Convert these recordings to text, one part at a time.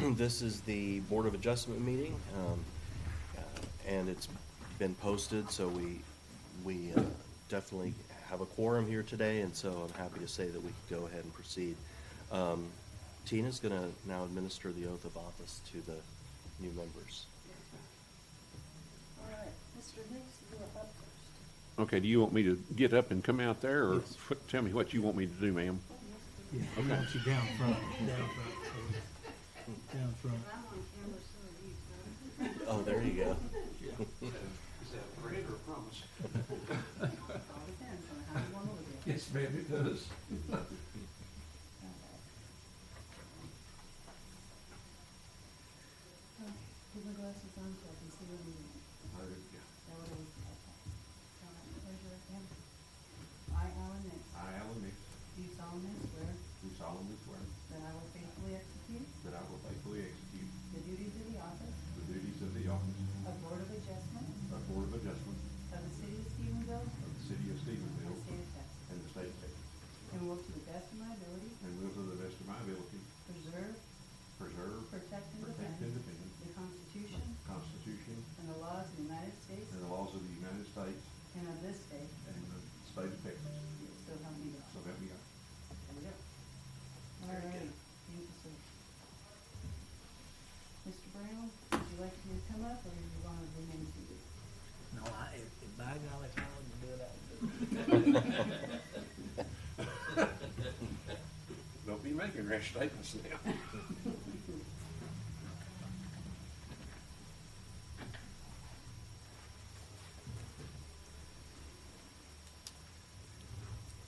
This is the Board of Adjustment meeting, and it's been posted, so we definitely have a quorum here today, and so I'm happy to say that we can go ahead and proceed. Tina's going to now administer the oath of office to the new members. All right, Mr. Hicks, you're up first. Okay, do you want me to get up and come out there, or tell me what you want me to do, ma'am? Yeah, he wants you down front, down front, down front. I'm on camera, so are you, sir. Oh, there you go. Is that a threat or a promise? All depends on how you want to look at it. Yes, ma'am, it does. Put my glasses on so I can see what I'm doing. That would be okay. All right, raise your right hand. I, Alan Nix, I, Alan Nix, do solemnly swear do solemnly swear that I will faithfully execute that I will faithfully execute the duties of the office the duties of the office of Board of Adjustment of Board of Adjustment of the City of Stephenville of the City of and Stephenville State of Texas, and the State of Texas, and will to the best of my ability and will to the best of my ability preserve, preserve, protect, and protect, and defend defend the Constitution the Constitution and the laws of the United States and the laws of the United States and of this state, and the State of Texas. so help me God. So help me God. There we go. All right, thank you, sir. Mr. Brown, would you like me to come up, or do you want to remain seated? No, if by golly, if I wanted to do it, I would do it. Don't be making rash statements now.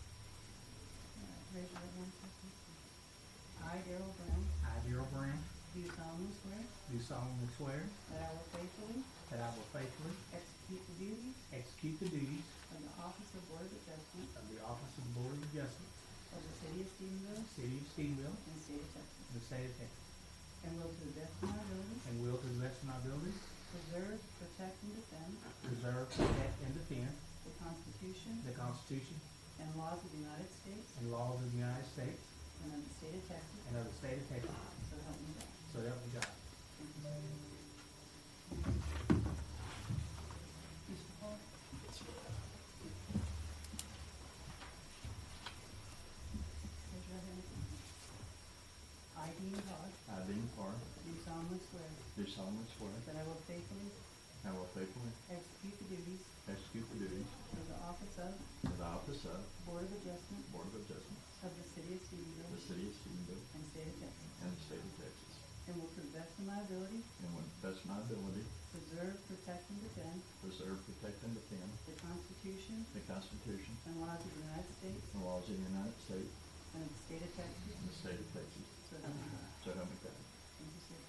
All right, raise your right hand, please. I, Darrell Brown, I, Darrell Brown, do solemnly swear do solemnly swear that I will faithfully that I will faithfully execute the duties execute the duties of the Office of Board of Adjustment of the Office of Board of Adjustment, of the City of Stephenville City of Stephenville, and State of Texas, and the State of Texas, and will to the best of my ability and will to the best of my ability preserve, protect, and defend preserve, protect, and defend the Constitution the Constitution and laws of the United States and laws of the United States and of the State of Texas, and of the State of Texas, so help me God. so help me God. Thank you, sir. Mr. Paul? Raise your hand. I, Dean Todd, I, Dean Parr, do solemnly swear do solemnly swear that I will faithfully I will faithfully execute the duties execute the duties of the office of of the office of Board of Adjustment Board of Adjustment of the City of of Stephenville the City of Stephenville and State of Texas, and the State of Texas, and will to the best of my ability and with the best of my ability preserve, protect, and defend preserve, protect, and defend the Constitution the Constitution and laws of the United States and laws of the United States and of the State of Texas, and the State of Texas, so help me God. so help me God. Thank you, sir.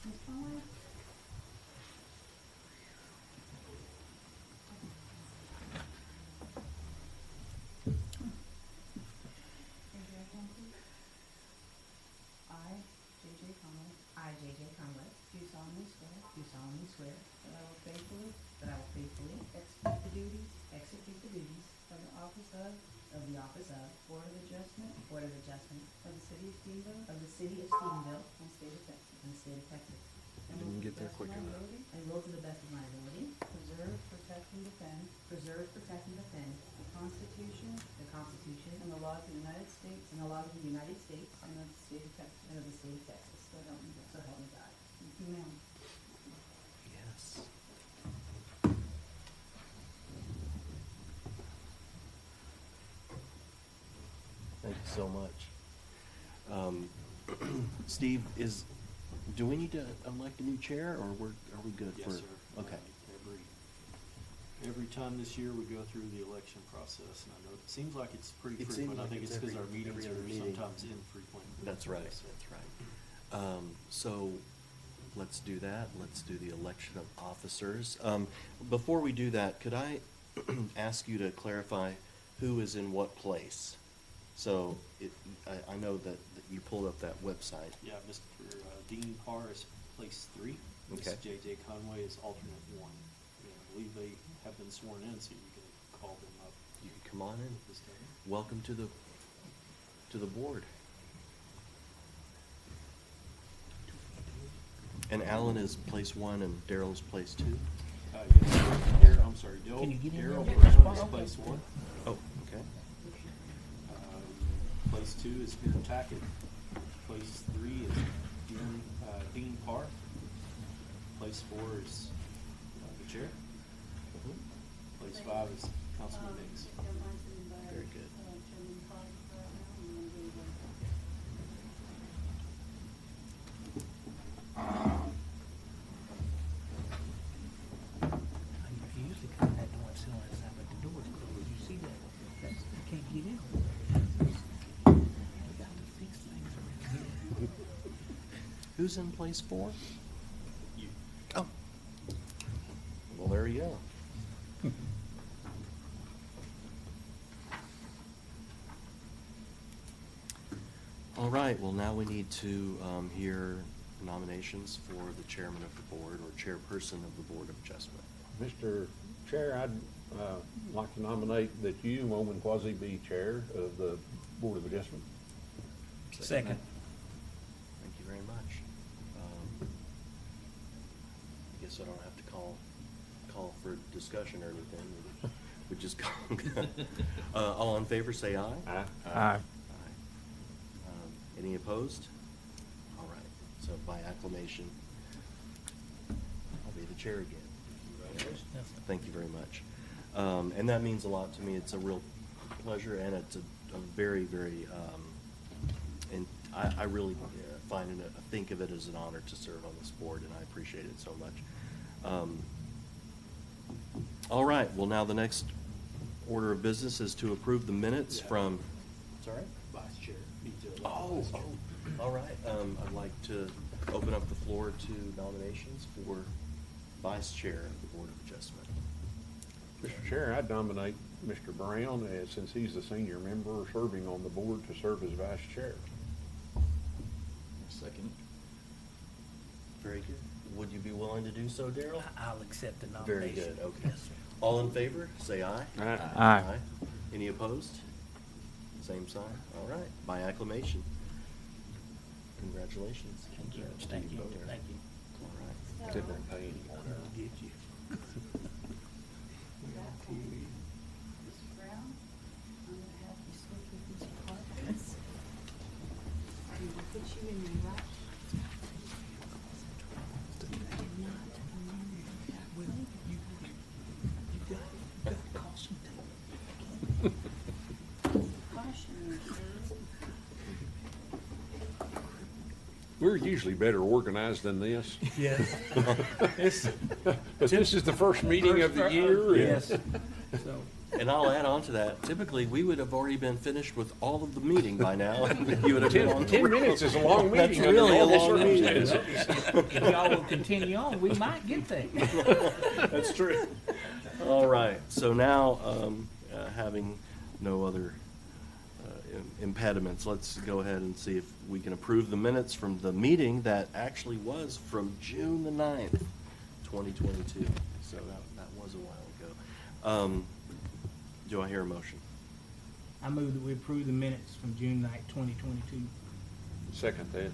Ms. Conway? Raise your right hand, please. I, J.J. Conway, I, J.J. Conway, do solemnly swear do solemnly swear that I will faithfully that I will faithfully execute the duties execute the duties of the office of of the office of Board of Adjustment Board of Adjustment of the City of Stephenville of the City of Stephenville and State of Texas, and the State of Texas, and Didn't will to get the there best of quick my enough. ability and will to the best of my ability preserve, protect, and defend preserve, protect, and defend the Constitution the Constitution and the laws of the United States and the laws of the United States and of the State of Texas, and of the State of Texas, so help me God. so help me God. Thank you, ma'am. Yes. Thank you so much. Steve, do we need to elect a new chair, or are we good for? Yes, sir. Okay. Every time this year, we go through the election process, and I know it seems like it's pretty It seems frequent. I like think it's it's because every- our meetings every other are meeting. sometimes infrequent. That's right, Yes, sir. that's right. So let's do that. Let's do the election of officers. Before we do that, could I ask you to clarify who is in what place? So I know that you pulled up that website. Yeah, Mr. Dean Parr is place 3. Okay. Ms. J.J. Conway is alternate 1. And I believe they have been sworn in, so you can call them up You can come on in. this time. Welcome to the board. And Alan is place 1 and Daryl is place 2? Yes, Darryl, I'm sorry, Can you get in Daryl there? Brown is Okay. place 1. Oh, okay. Place 2 is Aaron Tackett. Place 3 is Dean Parr. Place 4 is the chair. Place 5 is Councilman Diggs. Very good. Chairman Cog right now, and then we will. You usually come in that door and sit on that side, but the door's closed. You see that? You can't get in. We got to fix things around here. Who's in place 4? You. Oh. Well, there you go. All right, well, now we need to hear nominations for the chairman of the board or chairperson of the Board of Adjustment. Mr. Chair, I'd like to nominate that you, Moman Quasi, be chair of the Board of Adjustment. Second. Thank you very much. I guess I don't have to call for discussion or anything. We just call. All in favor, say aye. Aye. Aye. Any opposed? All right, so by acclamation, I'll be the chair again. Thank you very much. And that means a lot to me. It's a real pleasure, and it's a very, very, and I really find it, think of it as an honor to serve on this board, and I appreciate it so much. All right, well, now the next order of business is to approve the minutes from, sorry? Vice chair. Need to elect Oh, vice chair. all right. I'd like to open up the floor to nominations for vice chair of the Board of Adjustment. Mr. Chair, I'd nominate Mr. Brown, since he's the senior member serving on the board, to serve as vice chair. Second. Very good. Would you be willing to do so, Daryl? I'll accept the Very nomination. good, okay. Yes, sir. All in favor, say aye. Aye. Aye. Any opposed? Same sign. All right, by acclamation. Congratulations. Thank you, Congrats to thank you, both. thank you. All right. Didn't pay anymore. I'll get you. Mr. Brown, I'm gonna have you switch with Mr. Parkins. And we'll put you in your right. Caution, sir. We're usually better organized than this. Yes. It's, But this is the first meeting of the year. and- yes. So, And I'll add on to that, typically, we would have already been finished with all of the meeting by now. You would have been on the 10 road. minutes is a long That's meeting. under really a normal long meeting. circumstances. if y'all will continue on, we might get there. That's true. All right, so now, having no other impediments, let's go ahead and see if we can approve the minutes from the meeting that actually was from June the 9th, 2022. So that was a while ago. Do I hear a motion? I move that we approve the minutes from June 9th, 2022. Second that.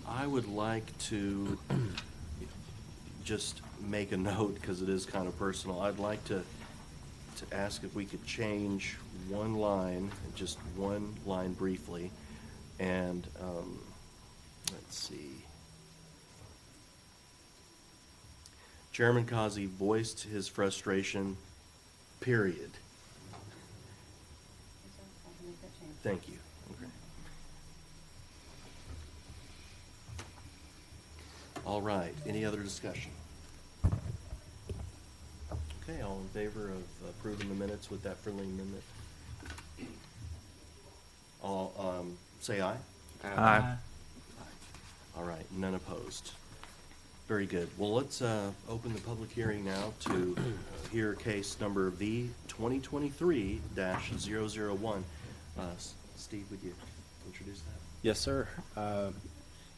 I would like to just make a note, because it is kind of personal. I'd like to ask if we could change one line, just one line briefly, and, let's see. Chairman Kazi voiced his frustration, period. Yes, sir. I can make that change. Thank you. Okay. All right, any other discussion? Okay, all in favor of approving the minutes with that friendly amendment? All, say aye. Aye. All right, none opposed. Very good. Well, let's open the public hearing now to hear case number V 2023-001. Steve, would you introduce that? Yes, sir.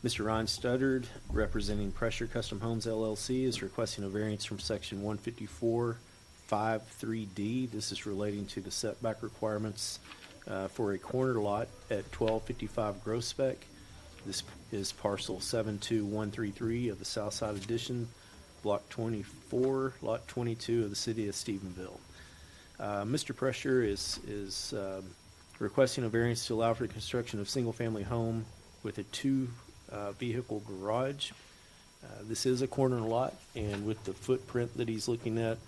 Mr. Ron Studdard, representing Pressure Custom Homes LLC, is requesting a variance from section 154.53D. This is relating to the setback requirements for a corner lot at 1255 Gross Spec. This is parcel 72133 of the Southside Addition, block 24, lot 22 of the city of Stephenville. Mr. Pressure is requesting a variance to allow for the construction of single-family home with a two-vehicle garage. This is a corner lot, and with the footprint that he's looking at,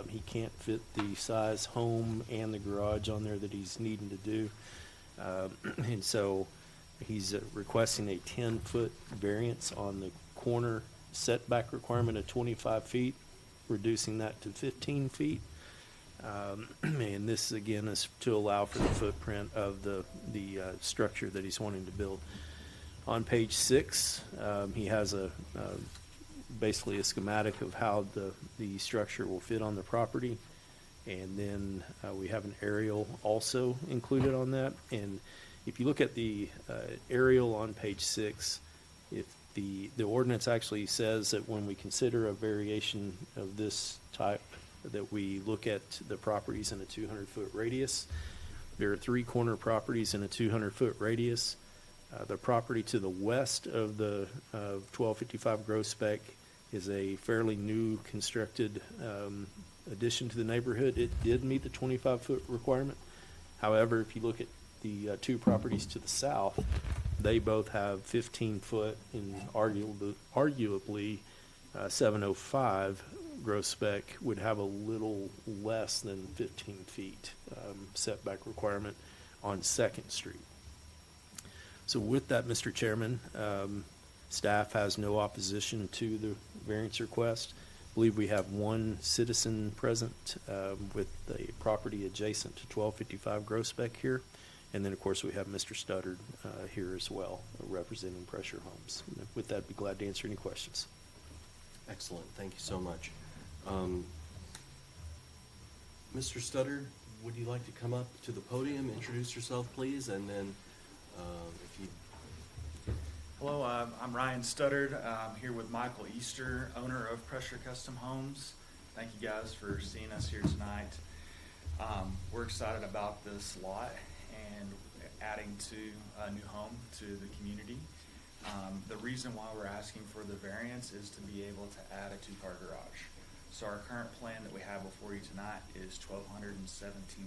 he can't fit the size home and the garage on there that he's needing to do. And so he's requesting a 10-foot variance on the corner setback requirement of 25 feet, reducing that to 15 feet. And this, again, is to allow for the footprint of the structure that he's wanting to build. On page 6, he has basically a schematic of how the structure will fit on the property. And then we have an aerial also included on that. And if you look at the aerial on page 6, if the ordinance actually says that when we consider a variation of this type, that we look at the properties in a 200-foot radius. There are 3 corner properties in a 200-foot radius. The property to the west of the 1255 Grove Spec is a fairly new constructed addition to the neighborhood. It did meet the 25-foot requirement. However, if you look at the 2 properties to the south, they both have 15-foot and arguably 705 Grove Spec would have a little less than 15 feet setback requirement on 2nd Street. So with that, Mr. Chairman, staff has no opposition to the variance request. I believe we have 1 citizen present with a property adjacent to 1255 Grove Spec here. And then, of course, we have Mr. Studdard here as well, representing Pressure Homes. With that, I'd be glad to answer any questions. Excellent, thank you so much. Mr. Studdard, would you like to come up to the podium, introduce yourself, please, and then if you... Hello, I'm Ryan Studdard. I'm here with Michael Easter, owner of Pressure Custom Homes. Thank you guys for seeing us here tonight. We're excited about this lot and adding to a new home to the community. The reason why we're asking for the variance is to be able to add a 2-car garage. So our current plan that we have before you tonight is 1,217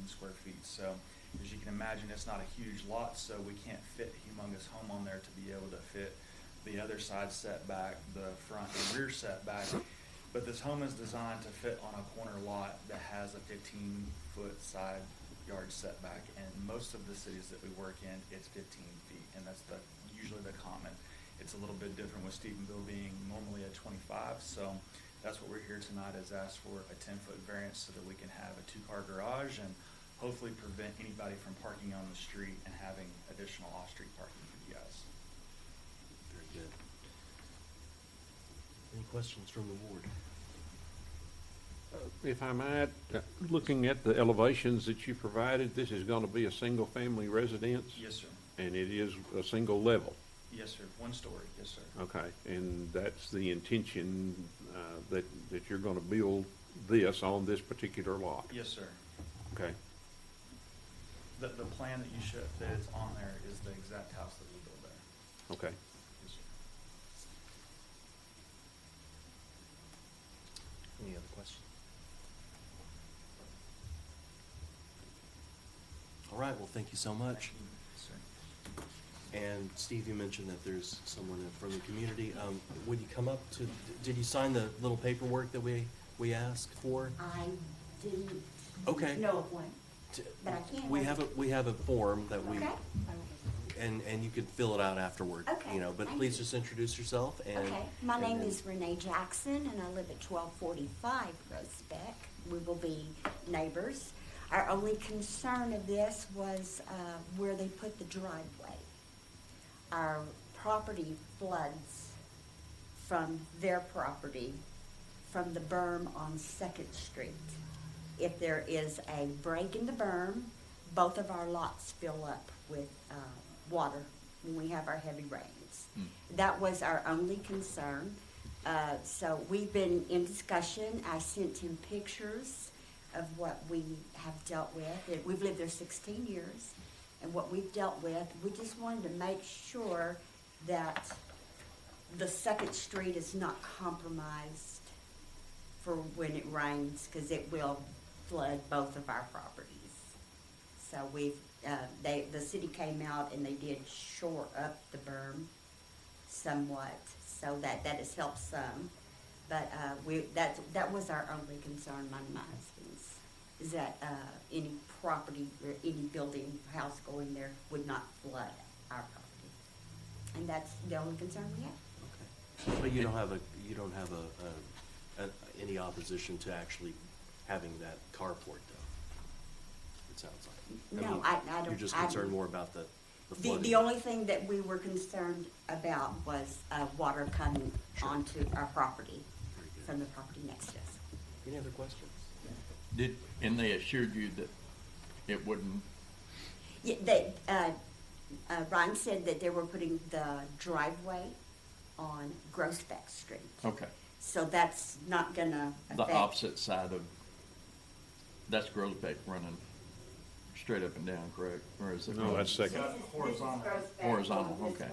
square feet. So as you can imagine, it's not a huge lot, so we can't fit a humongous home on there to be able to fit the other side setback, the front and rear setback. But this home is designed to fit on a corner lot that has a 15-foot side yard setback. And most of the cities that we work in, it's 15 feet, and that's usually the common. It's a little bit different with Stephenville being normally a 25, so that's what we're here tonight, is ask for a 10-foot variance so that we can have a 2-car garage and hopefully prevent anybody from parking on the street and having additional off-street parking for you guys. Very good. Any questions from the board? If I might, looking at the elevations that you provided, this is going to be a single-family residence? Yes, sir. And it is a single level? Yes, sir. 1 story. Yes, sir. Okay, and that's the intention that you're going to build this on this particular lot? Yes, sir. Okay. The plan that you showed, that is on there, is the exact house that we built there. Okay. Yes, sir. Any other questions? All right, well, thank you so much. Thank you. Yes, sir. And Steve, you mentioned that there's someone from the community. Would you come up to, did you sign the little paperwork that we asked for? I didn't Okay. know of one. But I can. We have a form that we, Okay. and you can fill it out afterward. Okay, You know, but thank please you. just introduce yourself and. Okay, my and name then- is Renee Jackson, and I live at 1245 Grove Spec. We will be neighbors. Our only concern of this was where they put the driveway. Our property floods from their property, from the berm on 2nd Street. If there is a break in the berm, both of our lots fill up with water when we have our heavy rains. That was our only concern. So we've been in discussion. I sent him pictures of what we have dealt with. We've lived there 16 years, and what we've dealt with. We just wanted to make sure that the Second Street is not compromised for when it rains, because it will flood both of our properties. So we've, the city came out and they did shore up the berm somewhat, so that has helped some. But, that was our only concern, mine and my husband's, is that, any property or any building, house going there would not flood our property. And that's the only concern we have. Okay. But you don't have any opposition to actually having that carport, though? It sounds like. No, mean, I don't- You're just I concerned don't- more about the The flooding? only thing that we were concerned about was, water coming Sure. onto our property Very good. from the property next to us. Any other questions? And they assured you that it wouldn't, Yeah, Ryan said that they were putting the driveway on Grosbeck Street. okay, So that's not gonna the affect. opposite side of, that's Grosbeck running straight up and down, correct? Or is it? No, that's second. Horizontal. Horizontal, okay.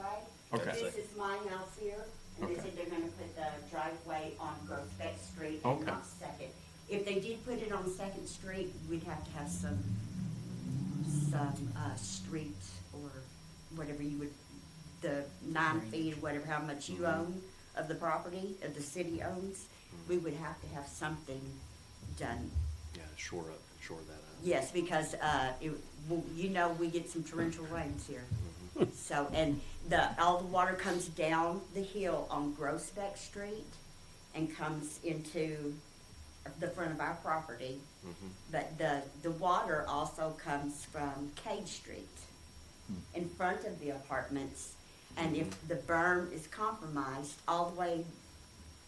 Okay. This is my house here, and they Okay. said they're gonna put the driveway on Grosbeck Street Okay. and not Second. If they did put it on Second Street, we'd have to have some street or whatever you would, the 9 feet or whatever, how much you own of the property, of the city owns, we would have to have something done. Yeah, shore that up. Yes, because, we get some torrential rains here. So, and all the water comes down the hill on Grosbeck Street and comes into the front of our property. Mhm. But the water also comes from Cade Street in front of the apartments. And if the berm is compromised all the way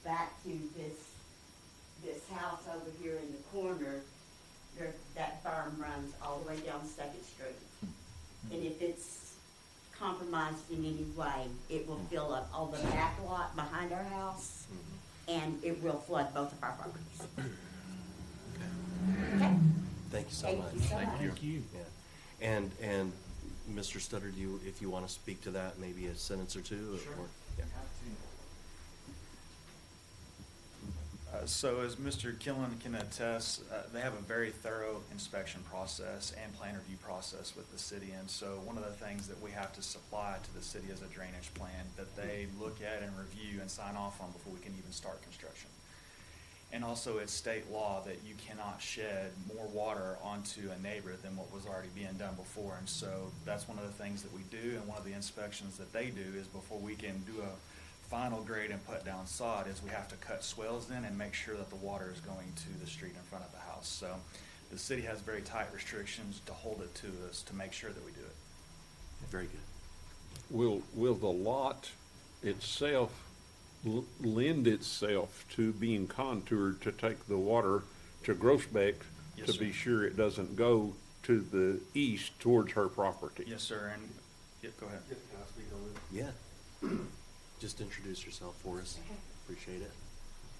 back to this house over here in the corner, that berm runs all the way down Second Street. And if it's compromised in any way, it will fill up all the back lot behind our house, and it will flood both of our properties. Okay. Okay? Thank you so Thank much. you so much. Thank you. Yeah. And Mr. Stutter, if you want to speak to that, maybe a sentence or two? Sure. Yeah. So as Mr. Killen can attest, they have a very thorough inspection process and plan review process with the city. And so one of the things that we have to supply to the city is a drainage plan that they look at and review and sign off on before we can even start construction. And also it's state law that you cannot shed more water onto a neighbor than what was already being done before. And so that's one of the things that we do, and one of the inspections that they do is before we can do a final grade and put down sod is we have to cut swales in and make sure that the water is going to the street in front of the house. So the city has very tight restrictions to hold it to us to make sure that we do it. Very good. Will the lot itself lend itself to being contoured to take the water to Grosbeck Yes, to sir. be sure it doesn't go to the east towards her property? Yes, sir, and, yep, go ahead. Yeah. Just introduce yourself for us. Appreciate it.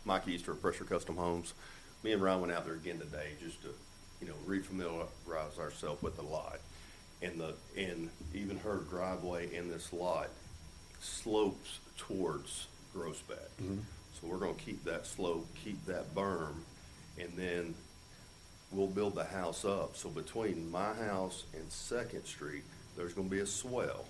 Mike Easter of Pressure Custom Homes. Me and Ryan went out there again today just to, refamiliarize ourselves with the lot. And even her driveway in this lot slopes towards Grosbeck. So we're gonna keep that slope, keep that berm, and then we'll build the house up. So between my house and Second Street, there's gonna be a swell,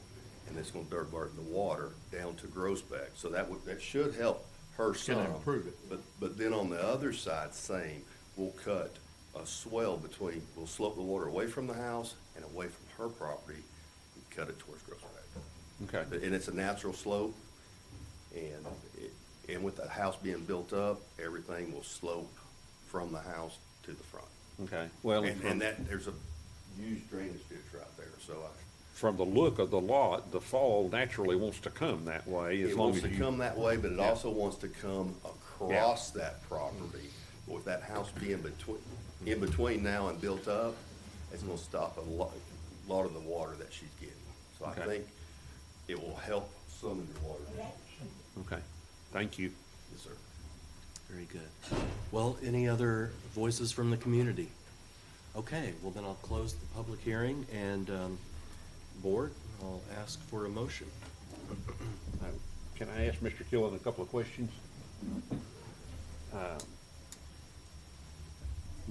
and it's gonna divert the water down to Grosbeck. So that should help her some. Gonna improve it. But then on the other side, same, we'll cut a swell we'll slope the water away from the house and away from her property and cut it towards Grosbeck. Okay. And it's a natural slope, and with the house being built up, everything will slope from the house to the front. Okay. Well, And there's a huge drainage ditch right there, so from the look of the lot, the fall naturally wants to come that way as it long wants as to you. come that way, but it Yeah. also wants to come across that property. With that house being in between now and built up, it's gonna stop a lot of the water that she's getting. So I Okay. think it will help some of the water. Okay. Thank you. Yes, sir. Very good. Well, any other voices from the community? Okay, well then I'll close the public hearing and, board, I'll ask for a motion. Can I ask Mr. Killen a couple of questions?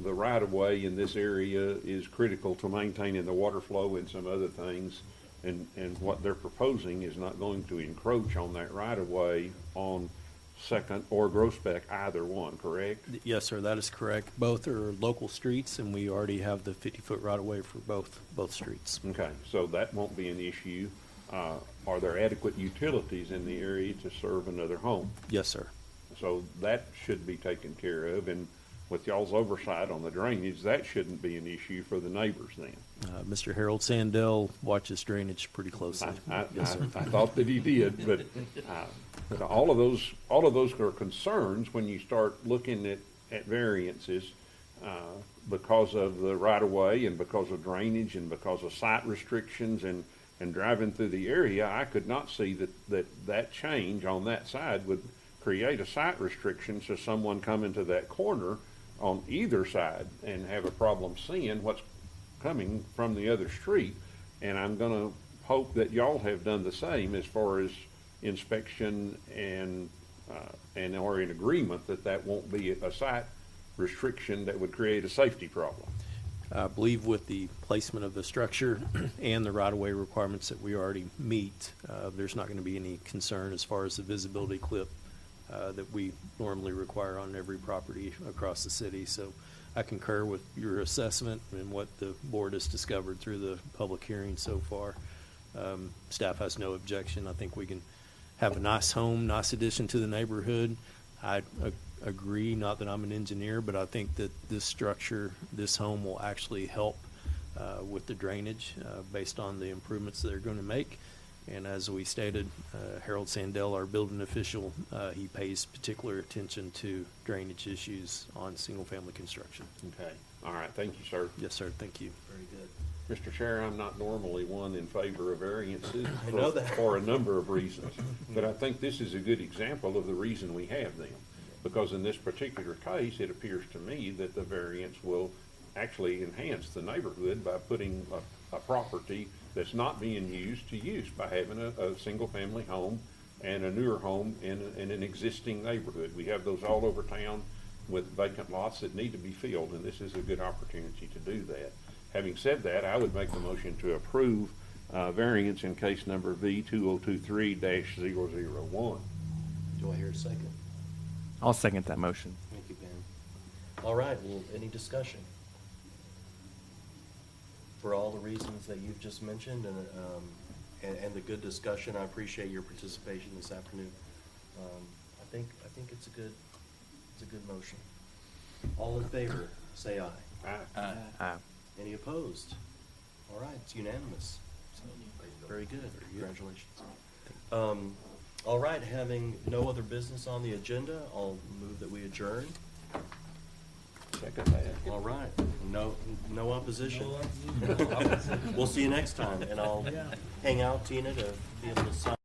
The right-of-way in this area is critical to maintaining the water flow and some other things, and what they're proposing is not going to encroach on that right-of-way on Second or Groesbeck, either one, correct? Yes, sir, that is correct. Both are local streets, and we already have the 50-foot right-of-way for both streets. Okay, so that won't be an issue. Are there adequate utilities in the area to serve another home? Yes, sir. So that should be taken care of, and with y'all's oversight on the drainage, that shouldn't be an issue for the neighbors then. Mr. Harold Sandell watches drainage pretty closely. I Yes, sir. thought that he did, but all of those are concerns when you start looking at variances because of the right-of-way and because of drainage and because of site restrictions and driving through the area. I could not see that change on that side would create a site restriction so someone coming to that corner on either side and have a problem seeing what's coming from the other street. And I'm gonna hope that y'all have done the same as far as inspection and are in agreement that won't be a site restriction that would create a safety problem. I believe with the placement of the structure and the right-of-way requirements that we already meet, there's not going to be any concern as far as the visibility clip that we normally require on every property across the city. So I concur with your assessment and what the board has discovered through the public hearing so far. Staff has no objection. I think we can have a nice home, nice addition to the neighborhood. I agree, not that I'm an engineer, but I think that this structure, this home will actually help with the drainage based on the improvements they're going to make. And as we stated, Harold Sandell, our building official, he pays particular attention to drainage issues on single-family construction. Okay. All right. Thank you, sir. Yes, sir. Thank you. Very good. Mr. Chair, I'm not normally one in favor of variances I know that. for a number of reasons, but I think this is a good example of the reason we have them. Because in this particular case, it appears to me that the variance will actually enhance the neighborhood by putting a property that's not being used to use by having a single-family home and a newer home in an existing neighborhood. We have those all over town with vacant lots that need to be filled, and this is a good opportunity to do that. Having said that, I would make the motion to approve variance in case number V2023-001. Do I hear a second? I'll second that motion. Thank you, Ben. All right, well, any discussion? For all the reasons that you've just mentioned and the good discussion, I appreciate your participation this afternoon. I think it's a good motion. All in favor, say aye. Aye. Any opposed? All right, it's unanimous. Very good. Congratulations. All right, having no other business on the agenda, I'll move that we adjourn. Second that. All right, no opposition. We'll see you next time, and I'll hang out, Tina, to be able to sign.